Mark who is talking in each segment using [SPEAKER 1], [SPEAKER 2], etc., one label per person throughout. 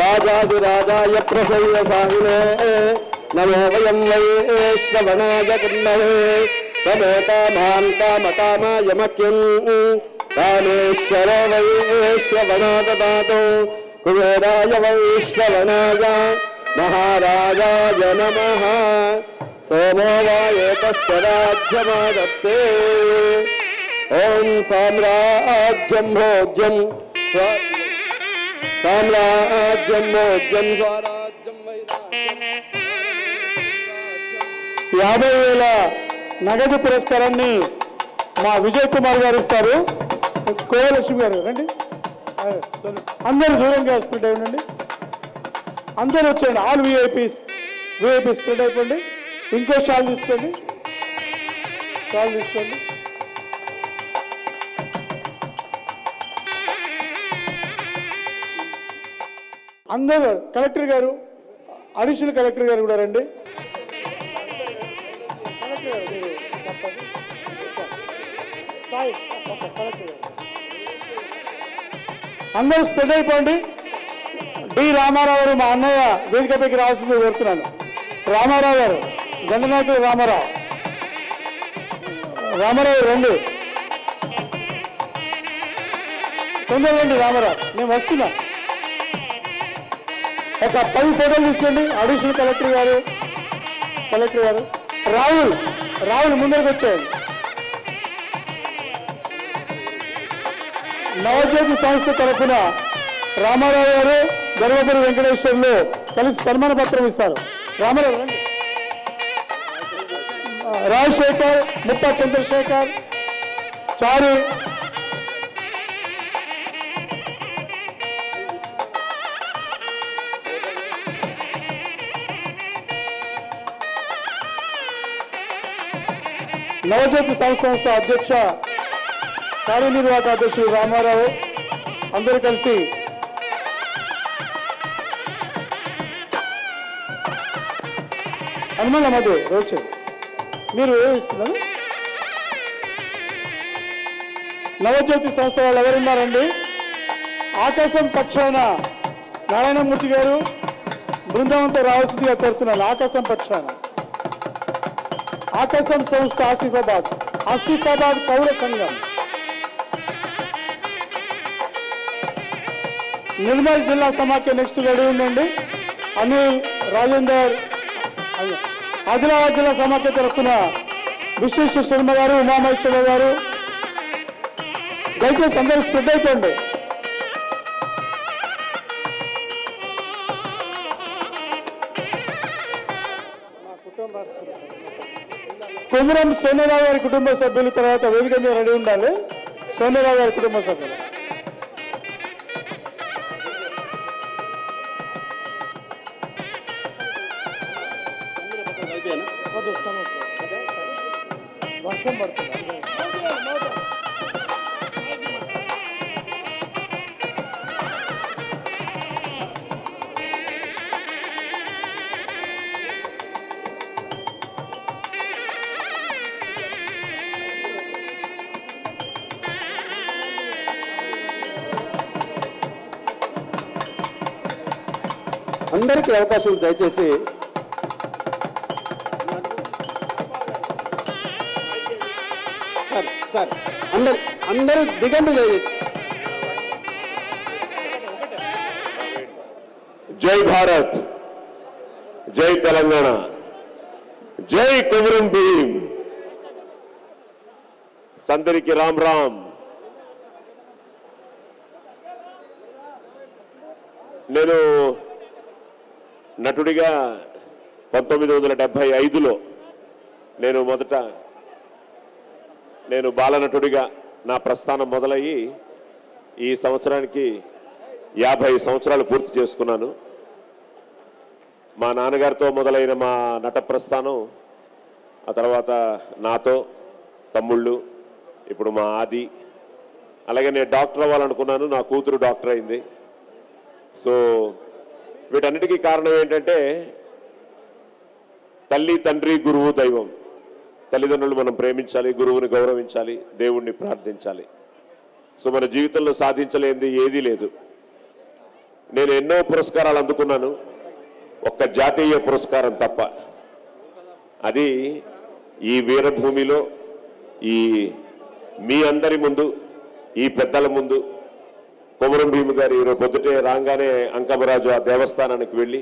[SPEAKER 1] राजाधिराजाय प्रसव्यसाहिने नमो वयं वै श्रवणाय कुर्महे तमेकामां कामकामायमख्यं कामेश्वरो वै श्रवणो ददातु कुबेराय वै श्रवणाय महाराजाय नमः सोमो वायेतस्य राज्यमादत्ते ओं साम्राज्यं भोज्यं साम्राज्यं भोज्यं स्वराज्यं वैराज्यं 50,000 నగదు పురస్కారాన్ని మా విజయ్ కుమార్ గారు ఇస్తారు. కోయలక్ష్మి గారు రండి. అందరూ దూరంగా స్ప్రెడ్ అయి ఉండండి. అందరూ వచ్చేయండి. ఆల్ విఐపీస్ స్ప్రెడ్ అయిపోండి. ఇంకో షాల్ తీసుకోండి. అందరూ కలెక్టర్ గారు, అడిషనల్ కలెక్టర్ గారు కూడా రండి. అందరూ స్ప్రెడ్ అయిపోండి. డి రామారావు గారు మా అన్నయ్య వేదికపైకి రావాల్సింది కోరుతున్నాను. రామారావు గారు, గండనాయకుడు రామారావు రండి. తొందరగా రండి రామారావు, నేను వస్తున్నా. ఒక 10 ఫోటోలు తీసుకోండి. అడిషనల్ కలెక్టర్ గారు రాహుల్ ముందరికి వచ్చేయండి. నవజ్యోతి సంస్థ తరఫున రామారావు గారు, గర్వపురి వెంకటేశ్వర్లు కలిసి సన్మాన పత్రం ఇస్తారు. రామారావు రండి. రాజశేఖర్, ముప్పా చంద్రశేఖర్, చారు, నవజ్యోతి సంస్థ అధ్యక్ష కార్యనిర్వాహక అధ్యక్షుడు రామారావు అందరూ కలిసి హనుమాన్ మధు రోజు మీరు ఇస్తున్నారు. నవజ్యోతి సంస్థ వాళ్ళు ఎవరున్నారండి? ఆకాశం పక్షాన నారాయణమూర్తి గారు బృందావంతో రావాల్సిందిగా కోరుతున్నాను. ఆకాశం సంస్థ ఆసిఫాబాద్ కౌర సంఘం, నిర్మల్ జిల్లా సమాఖ్య నెక్స్ట్ రెడీ ఉండండి. అనిల్, రాజేందర్, ఆదిలాబాద్ జిల్లా సమాఖ్య తరఫున విశ్వేశ్వర శర్మ గారు, ఉమామహేశ్వర గారు. దయచేసి అందరూ స్ప్రెడ్ అయిపోండి. కుమరం సోనేరావు గారి కుటుంబ సభ్యులు తర్వాత వేదిక మీద రెడీ ఉండాలి. సోనేరావు గారి కుటుంబ సభ్యులు వర్షం పడుతుంది. అందరికీ అవకాశం దయచేసి సార్ అందరూ దిగండి దయచేసి.
[SPEAKER 2] జై భారత్, జై తెలంగాణ, జై కుమరం భీం. సందరికి రామ్ రామ్. నేను నటుడిగా 1975లో నేను బాలనటుడిగా నా ప్రస్థానం మొదలయ్యి ఈ సంవత్సరానికి 50 సంవత్సరాలు పూర్తి చేసుకున్నాను. మా నాన్నగారితో మొదలైన మా నట ప్రస్థానం, ఆ తర్వాత నాతో తమ్ముళ్ళు, ఇప్పుడు మా ఆది, అలాగే నేను డాక్టర్ అవ్వాలనుకున్నాను. నా కూతురు డాక్టర్ అయింది. సో వీటన్నిటికీ కారణం ఏంటంటే తల్లి, తండ్రి, గురువు, దైవం. తల్లిదండ్రులు మనం ప్రేమించాలి, గురువుని గౌరవించాలి, దేవుణ్ణి ప్రార్థించాలి. సో మన జీవితంలో సాధించలేనిది ఏదీ లేదు. నేను ఎన్నో పురస్కారాలు అందుకున్నాను, ఒక్క జాతీయ పురస్కారం తప్ప. అది ఈ వీరభూమిలో ఈ మీ అందరి ముందు, ఈ పెద్దల ముందు కొమరం భీము గారు ఈరోజు పొద్దుటే రాగానే అంకమరాజు ఆ దేవస్థానానికి వెళ్ళి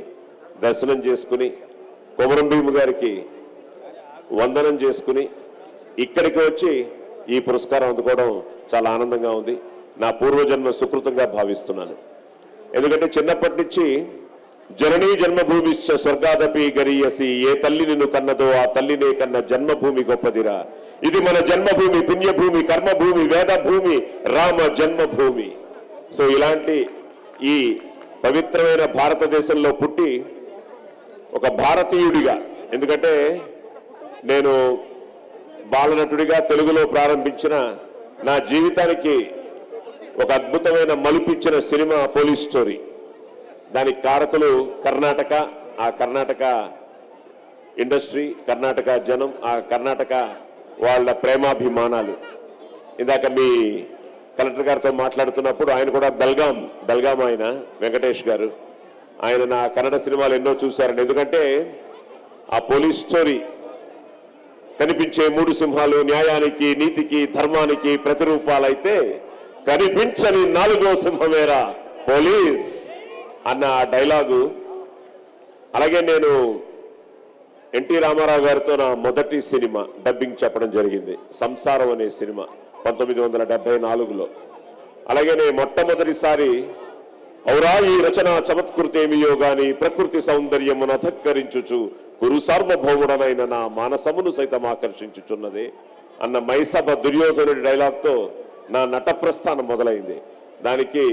[SPEAKER 2] దర్శనం చేసుకుని కొమరం భీము గారికి వందనం చేసుకుని ఇక్కడికి వచ్చి ఈ పురస్కారం అందుకోవడం చాలా ఆనందంగా ఉంది. నా పూర్వజన్మ సుకృతంగా భావిస్తున్నాను. ఎందుకంటే చిన్నప్పటి నుంచి జననీ జన్మభూమిశ్చ స్వర్గాదపి గరీయసి, ఏ తల్లి నిన్ను కన్నదో ఆ తల్లినే కన్న జన్మభూమి గొప్పదిరా, ఇది మన జన్మభూమి, పుణ్యభూమి, కర్మభూమి, వేదభూమి, రామ జన్మభూమి. సో ఇలాంటి ఈ పవిత్రమైన భారతదేశంలో పుట్టి ఒక భారతీయుడిగా, ఎందుకంటే నేను బాలనటుడిగా తెలుగులో ప్రారంభించిన నా జీవితానికి ఒక అద్భుతమైన మలుపిచ్చిన సినిమా పోలీస్ స్టోరీ. దానికి కారకులు కర్ణాటక, ఆ కర్ణాటక ఇండస్ట్రీ, కర్ణాటక జనం, ఆ కర్ణాటక వాళ్ళ ప్రేమాభిమానాలు. ఇందాక మీ కలెక్టర్ గారితో మాట్లాడుతున్నప్పుడు ఆయన కూడా బెల్గాం ఆయన వెంకటేష్ గారు, ఆయన నా కన్నడ సినిమాలు ఎన్నో చూశారండి. ఎందుకంటే ఆ పోలీస్ స్టోరీ కనిపించే మూడు సింహాలు న్యాయానికి, నీతికి, ధర్మానికి ప్రతిరూపాలైతే కనిపించని నాలుగో సింహమేరా పోలీస్ అన్న ఆ డైలాగు. అలాగే నేను ఎన్టీ రామారావు గారితో నా మొదటి సినిమా డబ్బింగ్ చెప్పడం జరిగింది, సంసారం అనే సినిమా 1974లో. అలాగే నేను మొట్టమొదటిసారి ఔరా ఈ రచన చమత్కృతేమియో గాని ప్రకృతి సౌందర్యమును అధక్కరించుచు గురు సార్వభౌముడనైన నా మానసమును సైతం ఆకర్షించుచున్నదే అన్న మైసభ దుర్యోధనుడి డైలాగ్తో నా నట ప్రస్థానం మొదలైంది. దానికి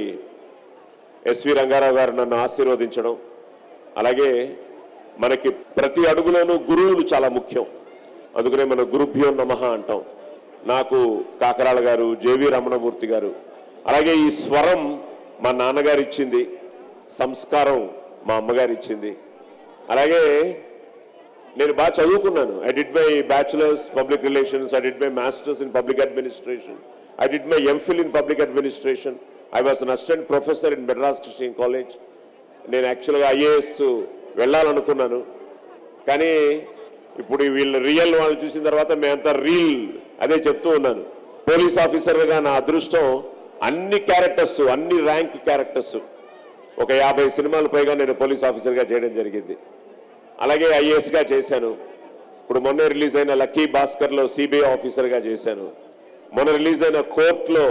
[SPEAKER 2] ఎస్వి రంగారావు గారు నన్ను ఆశీర్వదించడం, అలాగే మనకి ప్రతి అడుగులోనూ గురువులు చాలా ముఖ్యం, అందుకనే మన గురుభ్యో నమః అంటాం. నాకు కాకరాళ గారు, జేవి రమణమూర్తి గారు, అలాగే ఈ స్వరం మా నాన్నగారు ఇచ్చింది, సంస్కారం మా అమ్మగారు ఇచ్చింది. అలాగే నేను బాగా చదువుకున్నాను. I did my bachelors public relations, I did my masters in public administration, I did my MPhil in public administration. I was an assistant professor in Madras Christian college. నేను యాక్చువల్గా ఐఏఎస్ వెళ్ళాలనుకున్నాను, కానీ ఇప్పుడు వీళ్ళు రియల్ వాళ్ళు చూసిన తర్వాత మేమంతా రీల్ అదే చెప్తూ ఉన్నాను. పోలీస్ ఆఫీసర్గా నా అదృష్టం అన్ని క్యారెక్టర్స్, అన్ని ర్యాంక్ క్యారెక్టర్స్, ఒక 50 సినిమాలు పైగా నేను పోలీస్ ఆఫీసర్గా చేయడం జరిగింది. అలాగే ఐఏఎస్గా చేశాను. ఇప్పుడు మొన్న రిలీజ్ అయిన లక్కీ భాస్కర్లో సిబిఐ ఆఫీసర్గా చేశాను. మొన్న రిలీజ్ అయిన కోర్టులో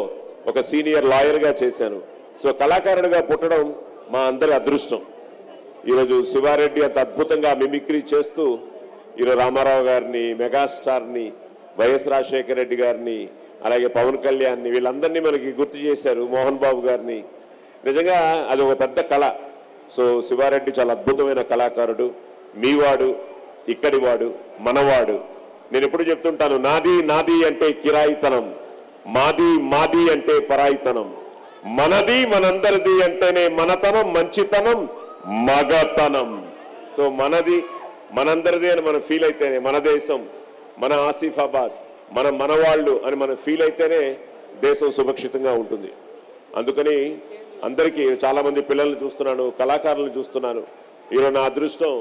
[SPEAKER 2] ఒక సీనియర్ లాయర్గా చేశాను. సో కళాకారుడిగా పుట్టడం మా అందరి అదృష్టం. ఈరోజు శివారెడ్డి అంత అద్భుతంగా మిమిక్రీ చేస్తూ ఈరోజు రామారావు గారిని, మెగాస్టార్ని, వైఎస్ రాజశేఖర రెడ్డి గారిని, అలాగే పవన్ కళ్యాణ్ని, వీళ్ళందరినీ మనకి గుర్తు చేశారు, మోహన్ బాబు గారిని. నిజంగా అది ఒక పెద్ద కళ. సో శివారెడ్డి చాలా అద్భుతమైన కళాకారుడు, మీవాడు, ఇక్కడివాడు, మనవాడు. నేను ఎప్పుడు చెప్తుంటాను, నాది నాది అంటే కిరాయితనం, మాది మాది అంటే పరాయితనం, మనది మనందరిది అంటేనే మనతనం, మంచితనం, మగతనం. సో మనది మనందరిది అని మనం ఫీల్ అయితేనే, మన దేశం, మన ఆసిఫాబాద్, మనవాళ్ళు అని మనం ఫీల్ అయితేనే దేశం సురక్షితంగా ఉంటుంది. అందుకని అందరికీ చాలామంది పిల్లల్ని చూస్తున్నాను, కళాకారులను చూస్తున్నాను. ఈరోజు నా అదృష్టం,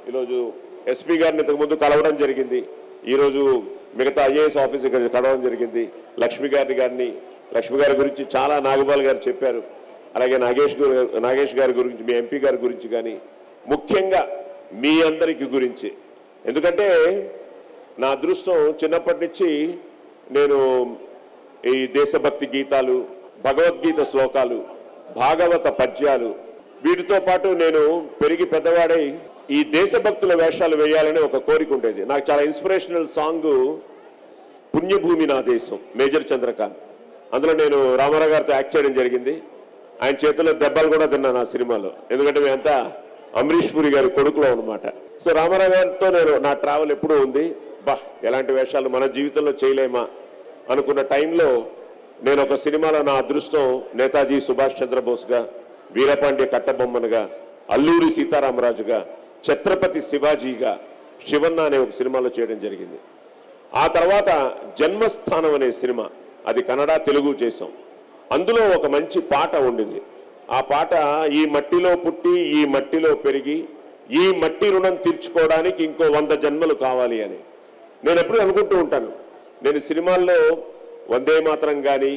[SPEAKER 2] ఈరోజు ఎస్పీ గారిని ఇంతకుముందు కలవడం జరిగింది, ఈరోజు మిగతా ఐఏఎస్ ఆఫీసర్ గారిని కలవడం జరిగింది. లక్ష్మి గారి గురించి చాలా నాగబాల్ గారు చెప్పారు. అలాగే నాగేష్ గారి గురించి, మీ ఎంపీ గారి గురించి, కానీ ముఖ్యంగా మీ అందరికి గురించి. ఎందుకంటే నా అదృష్టం చిన్నప్పటి నుంచి నేను ఈ దేశభక్తి గీతాలు, భగవద్గీత శ్లోకాలు, భాగవత పద్యాలు, వీటితో పాటు నేను పెరిగి పెద్దవాడై ఈ దేశభక్తుల వేషాలు వేయాలని ఒక కోరిక ఉండేది. నాకు చాలా ఇన్స్పిరేషనల్ సాంగ్ పుణ్యభూమి నా దేశం, మేజర్ చంద్రకాంత్. అందులో నేను రామారావు గారితో యాక్ట్ చేయడం జరిగింది. ఆయన చేతుల్లో దెబ్బలు కూడా తిన్నాను ఆ సినిమాలో, ఎందుకంటే మేమంతా అమరీష్ పురి గారి కొడుకులో అనమాట. సో రామారావు గారితో నా ట్రావెల్ ఎప్పుడూ ఉంది. ఎలాంటి వేషాలు మన జీవితంలో చేయలేమా అనుకున్న టైంలో నేను ఒక సినిమాలో నా అదృష్టం నేతాజీ సుభాష్ చంద్రబోస్గా, వీరపాండ్య కట్టబొమ్మనుగా, అల్లూరి సీతారామరాజుగా, ఛత్రపతి శివాజీగా, శివన్న అనే ఒక సినిమాలో చేయడం జరిగింది. ఆ తర్వాత జన్మస్థానం అనే సినిమా, అది కన్నడ తెలుగు చేసాం. అందులో ఒక మంచి పాట ఉండింది, ఆ పాట ఈ మట్టిలో పుట్టి ఈ మట్టిలో పెరిగి ఈ మట్టి రుణం తీర్చుకోవడానికి ఇంకో 100 జన్మలు కావాలి అని నేను ఎప్పుడు అనుకుంటూ ఉంటాను. నేను సినిమాల్లో వందే మాతరం కానీ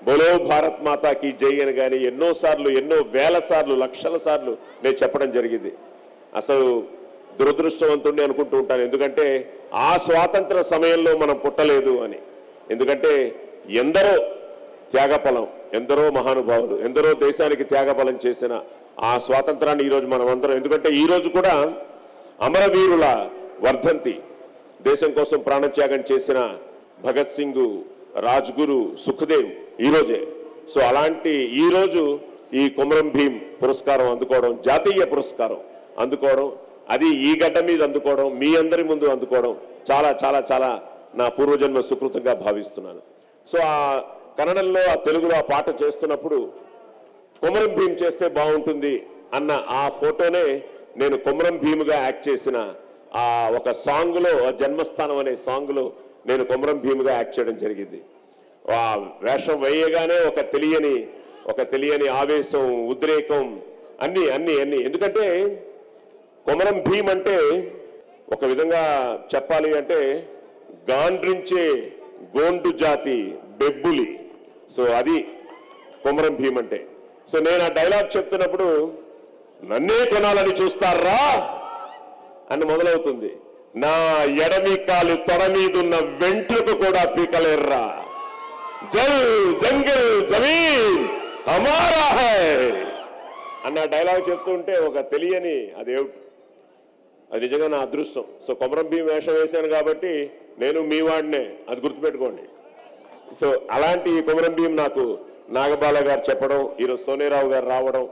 [SPEAKER 2] బోలో భారత్ మాతాకి జై అని కానీ ఎన్నోసార్లు, ఎన్నో వేల సార్లు, లక్షల సార్లు నేను చెప్పడం జరిగింది. అసలు దురదృష్టవంతుడిని అనుకుంటూ ఉంటాను. ఎందుకంటే ఆ స్వాతంత్ర సమయంలో మనం పుట్టలేదు అని. ఎందుకంటే ఎందరో త్యాగఫలం, ఎందరో మహానుభావులు, ఎందరో దేశానికి త్యాగఫలం చేసిన ఆ స్వాతంత్రాన్ని ఈరోజు మనం అందరం, ఎందుకంటే ఈరోజు కూడా అమరవీరుల వర్ధంతి, దేశం కోసం ప్రాణత్యాగం చేసిన భగత్ సింగ్, రాజ్గురు, సుఖదేవ్ ఈరోజే. సో అలాంటి ఈరోజు ఈ కొమరం భీం పురస్కారం అందుకోవడం, జాతీయ పురస్కారం అందుకోవడం, అది ఈ గడ్డ మీద అందుకోవడం, మీ అందరి ముందు అందుకోవడం చాలా చాలా చాలా నా పూర్వజన్మ సుకృతంగా భావిస్తున్నాను. సో ఆ కన్నడంలో, ఆ తెలుగులో ఆ పాట చేస్తున్నప్పుడు కొమరం భీం చేస్తే బాగుంటుంది అన్న ఆ ఫోటోనే నేను కొమరం భీముగా యాక్ట్ చేసిన ఆ ఒక సాంగ్లో, జన్మస్థానం అనే సాంగ్లో నేను కొమరం భీముగా యాక్ట్ చేయడం జరిగింది. ఆ వేషం వేయగానే ఒక తెలియని ఆవేశం, ఉద్రేకం అన్ని అన్ని అన్ని ఎందుకంటే కొమరం భీం అంటే ఒక విధంగా చెప్పాలి అంటే గాండ్రించే గోండు జాతి బెబ్బులి. సో అది కొమరం భీం అంటే. సో నేను ఆ డైలాగ్ చెప్తున్నప్పుడు నన్నే కొనాలని చూస్తారా అని మొదలవుతుంది. నా ఎడమి కాలు తొడ మీదున్న వెంట్రుకు కూడా పీకలేర్రా, జల్ జంగిల్ జమీన్ హమారా హై అన్న డైలాగ్ చెప్తుంటే ఒక తెలియని అదేమిటి, అది నిజంగా నా అదృష్టం. సో కొమరం భీం వేషం వేశాను కాబట్టి నేను మీ వాడినే, అది గుర్తుపెట్టుకోండి. సో అలాంటి కొమరం భీం నాకు నాగబాల గారు చెప్పడం, ఈరోజు సోనేరావు గారు రావడం,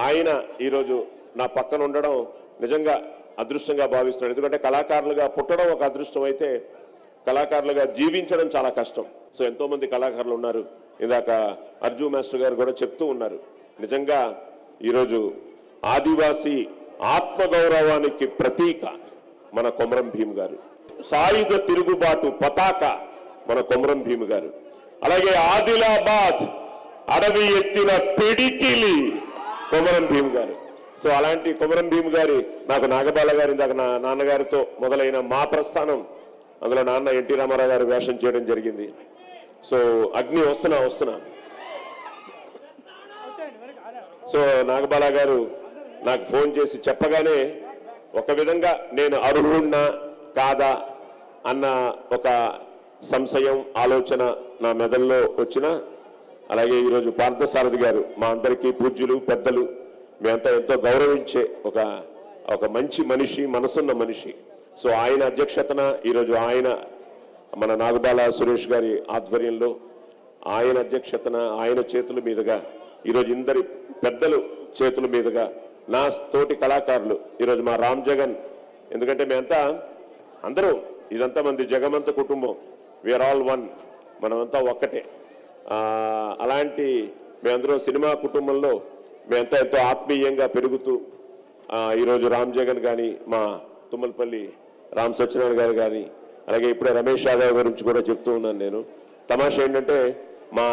[SPEAKER 2] ఆయన ఈరోజు నా పక్కన ఉండడం నిజంగా అదృష్టంగా భావిస్తున్నాడు. ఎందుకంటే కళాకారులుగా పుట్టడం ఒక అదృష్టం అయితే కళాకారులుగా జీవించడం చాలా కష్టం. సో ఎంతో మంది కళాకారులు ఉన్నారు. ఇందాక అర్జు మాస్టర్ గారు కూడా చెప్తూ ఉన్నారు. నిజంగా ఈరోజు ఆదివాసీ ఆత్మగౌరవానికి ప్రతీక మన కొమరం భీం గారు. సాయుధ తిరుగుబాటు పతాక మన కొమరం భీం గారు. అలాగే ఆదిలాబాద్ అడవి ఎత్తిన పిడికిలి కొమరం భీం గారు. సో అలాంటి కొమరం భీం గారి నాకు నాగబాల గారి ఇందాక నా నాన్నగారితో మొదలైన మా ప్రస్థానం, అందులో నాన్న ఎన్టీ రామారావు గారు వేషం చేయడం జరిగింది. సో అగ్ని వస్తున్నా సో నాగబాల గారు నాకు ఫోన్ చేసి చెప్పగానే ఒక విధంగా నేను అర్హున్నా కాదా అన్న ఒక సంశయం, ఆలోచన నా మెదడులో వచ్చిన. అలాగే ఈరోజు పార్థసారథి గారు మా అందరికీ పూజ్యులు, పెద్దలు, మేమంతా ఎంతో గౌరవించే ఒక మంచి మనిషి, మనసున్న మనిషి. సో ఆయన అధ్యక్షతన ఈరోజు ఆయన మన నాగబాల సురేష్ గారి ఆధ్వర్యంలో ఆయన అధ్యక్షతన ఆయన చేతుల మీదుగా ఈరోజు ఇందరి పెద్దలు చేతుల మీదుగా నా తోటి కళాకారులు ఈరోజు మా రామ్ జగన్, ఎందుకంటే మేమంతా అందరూ ఇదంతా మంది జగమంత కుటుంబం, వీఆర్ ఆల్ వన్, మనమంతా ఒక్కటే. అలాంటి మేమందరూ సినిమా కుటుంబంలో మేమంతా ఎంతో ఆత్మీయంగా పెరుగుతూ ఈరోజు రామ్ జగన్ కానీ, మా తుమ్మలపల్లి రామ్ సత్యనారాయణ గారు కానీ, అలాగే ఇప్పుడే రమేష్ యాదవ్ గురించి కూడా చెప్తూ ఉన్నాను నేను. తమాషా ఏంటంటే మా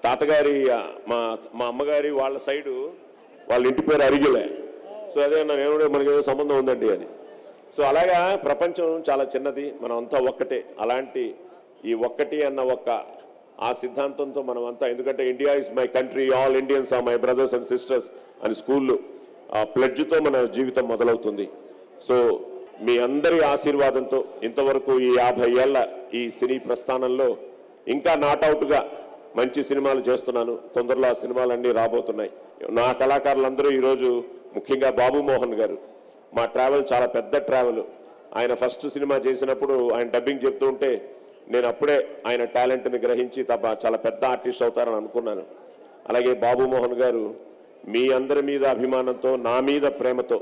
[SPEAKER 2] తాతగారి మా అమ్మగారి వాళ్ళ సైడు వాళ్ళ ఇంటి పేరు అరిగిలే. సో అదే నేను మనకేదో సంబంధం ఉందండి అని. సో అలాగా ప్రపంచం చాలా చిన్నది, మనం అంతా ఒక్కటే. అలాంటి ఈ ఒక్కటి అన్న ఆ సిద్ధాంతంతో మనం అంతా, ఎందుకంటే India is my country, all Indians are my brothers and sisters అని స్కూల్లో ఆ ప్లెడ్జ్తో మన జీవితం మొదలవుతుంది. సో మీ అందరి ఆశీర్వాదంతో ఇంతవరకు ఈ 50 ఏళ్ల ఈ సినీ ప్రస్థానంలో ఇంకా నాట్అవుట్గా మంచి సినిమాలు చేస్తున్నాను. తొందరలో ఆ సినిమాలన్నీ రాబోతున్నాయి. నా కళాకారులందరూ ఈరోజు ముఖ్యంగా బాబు మోహన్ గారు, మా ట్రావెల్ చాలా పెద్ద ట్రావెల్. ఆయన ఫస్ట్ సినిమా చేసినప్పుడు ఆయన డబ్బింగ్ చెప్తూ ఉంటే నేను అప్పుడే ఆయన టాలెంట్ని గ్రహించి చాలా పెద్ద ఆర్టిస్ట్ అవుతారని అనుకున్నాను. అలాగే బాబు మోహన్ గారు మీ అందరి మీద అభిమానంతో, నా మీద ప్రేమతో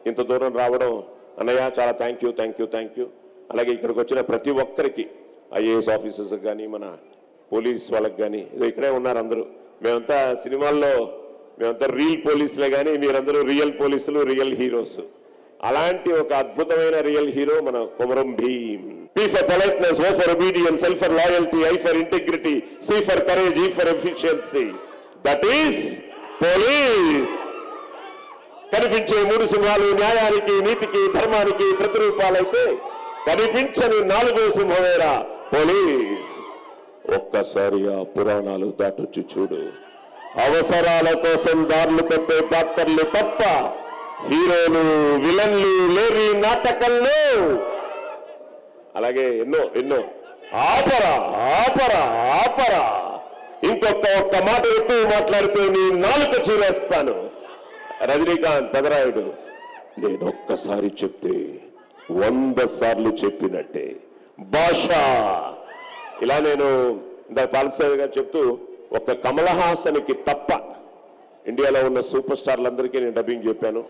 [SPEAKER 2] ఇంత దూరం రావడం, అన్నయ్య చాలా థ్యాంక్ యూ. అలాగే ఇక్కడికి వచ్చిన ప్రతి ఒక్కరికి, ఐఏఎస్ ఆఫీసర్స్ కానీ, మన పోలీస్ వాళ్ళకి కానీ, ఇక్కడే ఉన్నారు అందరూ. మేమంతా సినిమాల్లో మేమంతా రియల్ పోలీసులే కానీ మీరందరూ రియల్ పోలీసులు, రియల్ హీరోస్. అలాంటి ఒక అద్భుతమైన రియల్ హీరో మన Komaram Bheem. P for politeness, O for obedience, L for loyalty, I for integrity, C for courage, E for efficiency. That is police. కనిపించే మూడు సింహాలు న్యాయానికి, నీతికి, ధర్మానికి ప్రతిరూపాలైతే కనిపించని నాలుగో సింహమేరా పోలీస్. ఒక్కసారి ఆ పురాణాలు దాటొచ్చు చూడు. అవసరాల కోసం దారులు తప్పే పాత్రలు తప్ప హీరోలు విలన్లు లేని నాటకంలో. అలాగే ఎన్నో ఎన్నో. ఆపరా ఆపరా ఆపరా, ఒక్క మాట ఎక్కువ మాట్లాడితే నీ నాలుక చీరేస్తాను. రజనీకాంత్ పెదరాయుడు, నేను ఒక్కసారి చెప్తే 100 సార్లు చెప్పినట్టే భాష. ఇలా నేను పాలసారి గారు చెప్తూ, ఒక కమల్ హాసన్కి తప్ప ఇండియాలో ఉన్న సూపర్ స్టార్లందరికీ నేను డబ్బింగ్ చెప్పాను.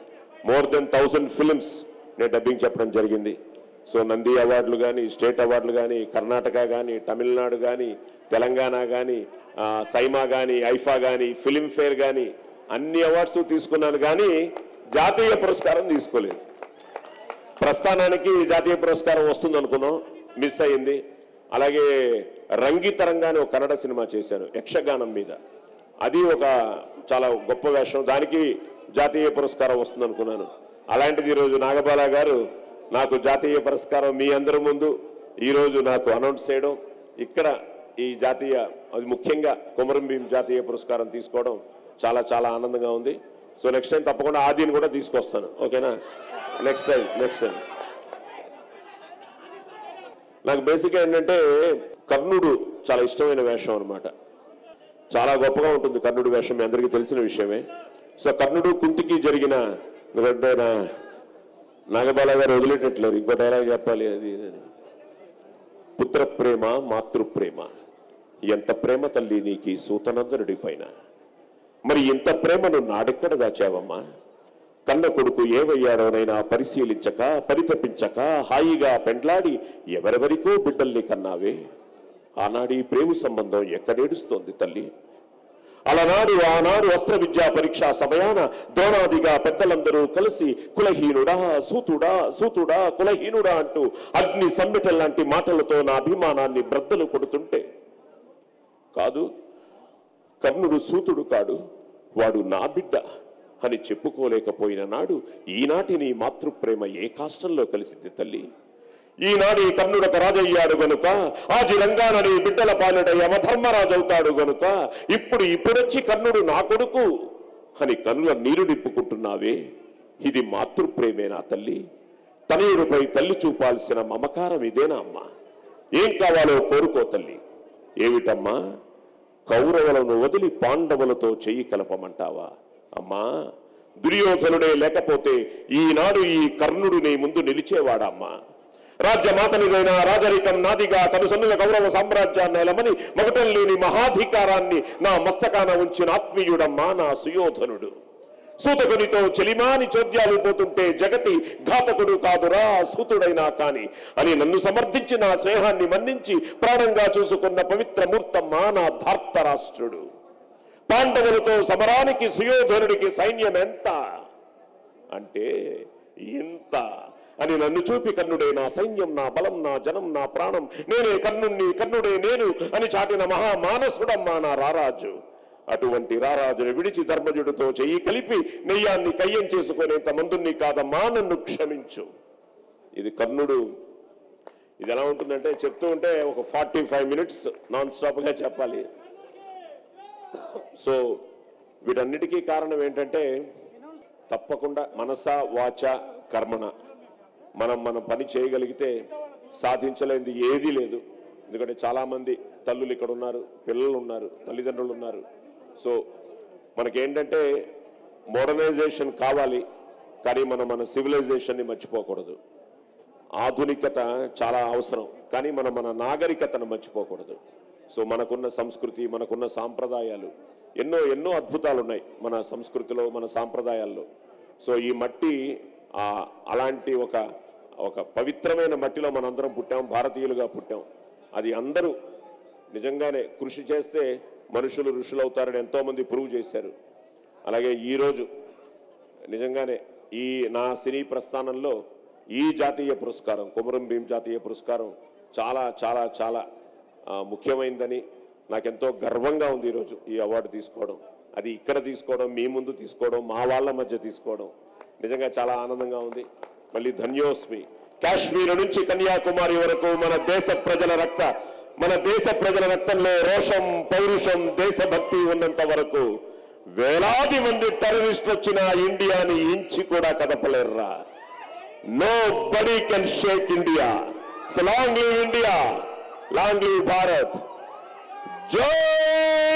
[SPEAKER 2] మోర్ దెన్ 1000 ఫిల్మ్స్ నేను డబ్బింగ్ చెప్పడం జరిగింది. సో నంది అవార్డులు కానీ, స్టేట్ అవార్డులు కానీ, కర్ణాటక కానీ, తమిళనాడు కానీ, తెలంగాణ కానీ, సైమా కానీ, ఐఫా కానీ, ఫిల్మ్ఫేర్ కానీ అన్ని అవార్డ్స్ తీసుకున్నాను, కానీ జాతీయ పురస్కారం తీసుకోలేదు. ప్రస్థానానికి జాతీయ పురస్కారం వస్తుంది అనుకున్నాం, మిస్ అయింది. అలాగే రంగితరంగానే ఒక కన్నడ సినిమా చేశాను యక్షగానం మీద, అది ఒక చాలా గొప్ప వేషం, దానికి జాతీయ పురస్కారం వస్తుంది అనుకున్నాను. అలాంటిది ఈరోజు నాగబాల గారు నాకు జాతీయ పురస్కారం మీ అందరి ముందు ఈరోజు నాకు అనౌన్స్ చేయడం, ఇక్కడ ఈ జాతీయ, అది ముఖ్యంగా కొమరం భీం జాతీయ పురస్కారం తీసుకోవడం చాలా చాలా ఆనందంగా ఉంది. సో నెక్స్ట్ టైం తప్పకుండా ఆదిని కూడా తీసుకొస్తాను, ఓకేనా? Next time. నాకు బేసిక్గా ఏంటంటే కర్ణుడు చాలా ఇష్టమైన వేషం అనమాట. చాలా గొప్పగా ఉంటుంది కర్ణుడు వేషం, మీ అందరికీ తెలిసిన విషయమే. సో కర్ణుడు కుంతికి జరిగిన నాగబాల గారు వదిలేటట్లేరు, ఇంకో డైలాగ్ చెప్పాలి, అది పుత్ర ప్రేమ మాతృప్రేమ, ఎంత ప్రేమ తల్లి నీకి సూతనందనుడి పైన, మరి ఇంత ప్రేమను నాడెక్కడ దాచావమ్మా? కన్న కొడుకు ఏవయ్యాడోనైనా పరిశీలించక, పరితపించక, హాయిగా పెండ్లాడి ఎవరెవరికో బిడ్డల్ని కన్నావే, ఆనాడి ప్రేమ సంబంధం ఎక్కడేడుస్తోంది తల్లి? ఆనాడు అస్త్ర విద్యా పరీక్షా సమయాన ద్రోణాదిగా పెద్దలందరూ కలిసి కులహీనుడా సూతుడా కులహీనుడా అంటూ అగ్ని సమ్మెటల్ లాంటి మాటలతో నా అభిమానాన్ని బ్రద్దలు కొడుతుంటే, కాదు కర్ణుడు సూతుడు కాడు, వాడు నా బిడ్డ అని చెప్పుకోలేకపోయిన నాడు ఈనాటి నీ మాతృప్రేమ ఏ కాష్టంలో కలిసింది తల్లి? ఈనాడు ఈ కర్ణుడొక రాజయ్యాడు గనుక, ఆజి రంగానని బిడ్డల పాలెడ యమధర్మరాజు అవుతాడు గనుక, ఇప్పుడొచ్చి కర్ణుడు నా కొడుకు అని కనుల నీరు నింపుకుంటున్నావే, ఇది మాతృప్రేమేనా తల్లి? తనయుడిపై తల్లి చూపాల్సిన మమకారం ఇదేనా అమ్మా? ఏం కావాలో కోరుకో తల్లి. ఏమిటమ్మా? కౌరవులను వదిలి పాండవులతో చెయ్యి కలపమంటావా? అమ్మా, దుర్యోధనుడే లేకపోతే ఈనాడు ఈ కర్ణుడు నీ ముందు నిలిచేవాడమ్మా. రాజ్యమాతనిదైనా రాజరికం నాదిగా కనుసన్నుల కౌరవ సామ్రాజ్యాన్ని ఎలమని మగటం లేని మహాధికారాన్ని నా మస్తకాన ఉంచిన ఆత్మీయుడమ్మా నా సుయోధనుడు. సూతకునితో చెలిమాని చోద్యాలు పోతుంటే జగతి ఘాతకుడు కాదురా సూతుడైనా కాని అని నన్ను సమర్థించి నా స్నేహాన్ని మన్నించి ప్రాణంగా చూసుకున్న పవిత్ర మూర్తమ్మా నా ధార్తరాష్ట్రుడు. పాండవులతో సమరానికి సుయోధనుడికి సైన్యం ఎంత అంటే ఇంత అని నన్ను చూపి కర్ణుడే నా సైన్యం, నా బలం, నా జనం, నా ప్రాణం, నేనే కర్ణుణ్ణి, కర్ణుడే నేను అని చాటిన మహామానసుడమ్మా నా రారాజు. అటువంటి రారాజును విడిచి ధర్మజుడితో చెయ్యి కలిపి నెయ్యాన్ని కయ్యం చేసుకునేంత మందుని కాదమ్మా, నన్ను క్షమించు. ఇది కర్ణుడు. ఇది ఎలా ఉంటుందంటే చెప్తూ ఉంటే ఒక 45 మినిట్స్ నాన్ స్టాప్గా చెప్పాలి. సో వీటన్నిటికీ కారణం ఏంటంటే తప్పకుండా మనస వాచ కర్మణ మనం పని చేయగలిగితే సాధించలేనిది ఏదీ లేదు. ఎందుకంటే చాలామంది తల్లులు ఇక్కడ ఉన్నారు, పిల్లలు ఉన్నారు, తల్లిదండ్రులు ఉన్నారు. సో మనకేంటంటే మోడర్నైజేషన్ కావాలి, కానీ మన సివిలైజేషన్ని మర్చిపోకూడదు. ఆధునికత చాలా అవసరం, కానీ మన నాగరికతను మర్చిపోకూడదు. సో మనకున్న సంస్కృతి, మనకున్న సాంప్రదాయాలు ఎన్నో అద్భుతాలు ఉన్నాయి మన సంస్కృతిలో, మన సాంప్రదాయాల్లో. సో ఈ మట్టి అలాంటి ఒక పవిత్రమైన మట్టిలో మనందరం పుట్టాం, భారతీయులుగా పుట్టాం. అది అందరూ నిజంగానే కృషి చేస్తే మనుషులు ఋషులు అవుతారని ఎంతోమంది ప్రూవ్ చేశారు. అలాగే ఈరోజు నిజంగానే ఈ నా సినీ ప్రస్థానంలో ఈ జాతీయ పురస్కారం, కొమరం భీం జాతీయ పురస్కారం చాలా చాలా చాలా ముఖ్యమైనదని నాకెంతో గర్వంగా ఉంది ఈరోజు ఈ అవార్డు తీసుకోవడం. అది ఇక్కడ తీసుకోవడం, మీ ముందు తీసుకోవడం, మా వాళ్ళ మధ్య తీసుకోవడం నిజంగా చాలా ఆనందంగా ఉంది. మళ్ళీ ధన్యోస్మి. కాశ్మీర్ నుంచి కన్యాకుమారి వరకు మన దేశ ప్రజల రక్తంలో రోషం, పౌరుషం, దేశభక్తి ఉన్నంత వరకు వేలాది మంది టెర్రరిస్టులు వచ్చిన ఇండియాని ఇంచి కూడా కదపలేర్రా. Nobody can shake India. So long live India. Long live Bharat. Jai